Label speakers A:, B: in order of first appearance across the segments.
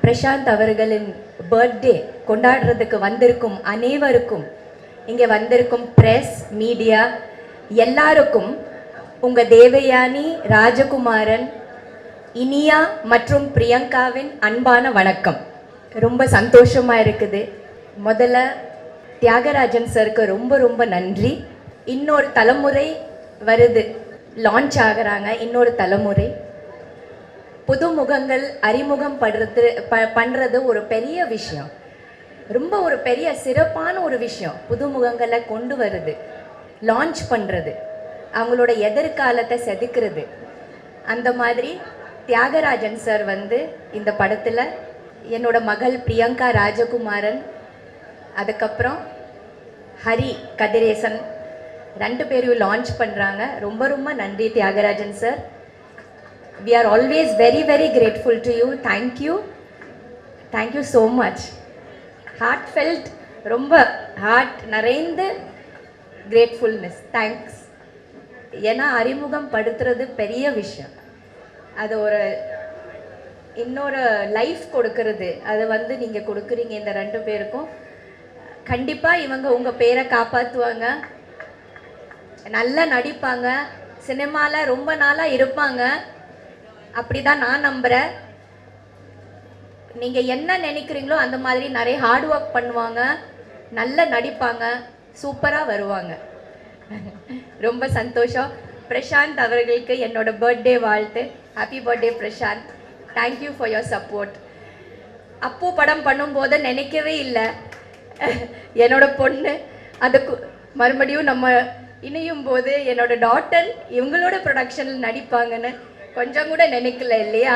A: பிரசாந்த் அவர்களின் பர்த்டே கொண்டாடுறதுக்கு வந்திருக்கும் அனைவருக்கும், இங்கே வந்திருக்கும் பிரஸ் மீடியா எல்லாருக்கும் உங்கள் தேவயானி, ராஜகுமாரன், இனியா மற்றும் பிரியங்காவின் அன்பான வணக்கம். ரொம்ப சந்தோஷமாக இருக்குது. முதல்ல தியாகராஜன் சருக்கு ரொம்ப ரொம்ப நன்றி. இன்னொரு தலைமுறை வருது, லான்ச் ஆகுறாங்க. இன்னொரு தலைமுறை புது முகங்கள் அறிமுகம் பண்ணுறது ஒரு பெரிய விஷயம், ரொம்ப ஒரு பெரிய சிறப்பான ஒரு விஷயம். புது முகங்களை கொண்டு வருது, லான்ச் பண்ணுறது, அவங்களோட எதிர்காலத்தை செதுக்கிறது. அந்த மாதிரி தியாகராஜன் சார் வந்து இந்த படத்தில் என்னோட மகள் பிரியங்கா ராஜகுமாரன், அதுக்கப்புறம் ஹரி கதிரேசன் ரெண்டு பேரையும் லான்ச் பண்ணுறாங்க. ரொம்ப ரொம்ப நன்றி Thiagarajan sir. We are always very very grateful to you. Thank you so much. Heartfelt, ரொம்ப ஹார்ட் நிறைந்த gratefulness. Thanks. ஏன்னா அறிமுகம் படுத்துறது பெரிய விஷயம். அது ஒரு இன்னொரு லைஃப் கொடுக்கறது, அது வந்து நீங்கள் கொடுக்குறீங்க இந்த ரெண்டு பேருக்கும். கண்டிப்பாக இவங்க உங்கள் பேரை காப்பாற்றுவாங்க, நல்லா நடிப்பாங்க, சினிமாவில் ரொம்ப நாளாக இருப்பாங்க. அப்படி தான் நான் நம்புகிறேன். நீங்கள் என்ன நினைக்கிறீங்களோ அந்த மாதிரி நிறைய ஹார்ட் ஒர்க் பண்ணுவாங்க, நல்லா நடிப்பாங்க, சூப்பராக வருவாங்க. ரொம்ப சந்தோஷம். பிரசாந்த் அவர்களுக்கு என்னோட பர்த்டே வாழ்த்து. Happy birthday Prashanth. Thank you for your support. அப்போ படம் பண்ணும்போது நினைக்கவே இல்லை என்னோட பொண்ணு அதுக்கு மறுபடியும் நம்ம இணையும் போது என்னோட டாட்டர் இவங்களோட ப்ரொடக்ஷனில் நடிப்பாங்கன்னு கொஞ்சம் கூட நினைக்கல இல்லையா?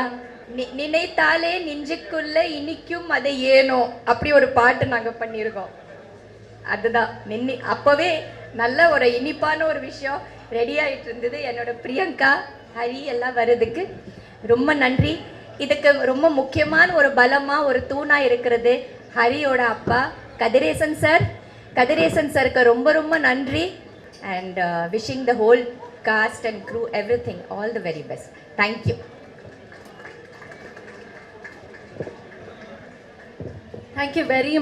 A: நினைத்தாலே நெஞ்சுக்குள்ள இனிக்கும் அதை ஏனோ, அப்படி ஒரு பாட்டு நாங்கள் பண்ணியிருக்கோம். அதுதான் அப்போவே நல்ல ஒரு இனிப்பான ஒரு விஷயம் ரெடி ஆகிட்டு இருந்தது. என்னோட பிரியங்கா, ஹரி எல்லாம் வர்றதுக்கு ரொம்ப நன்றி. இதுக்கு ரொம்ப முக்கியமான ஒரு பலமாக ஒரு தூணாக இருக்கிறது ஹரியோட அப்பா கதிரேசன் சார். கதிரேசன் சாருக்கு ரொம்ப ரொம்ப நன்றி. And wishing the whole cast and crew everything, all the very best. Thank you.
B: Thank you very much.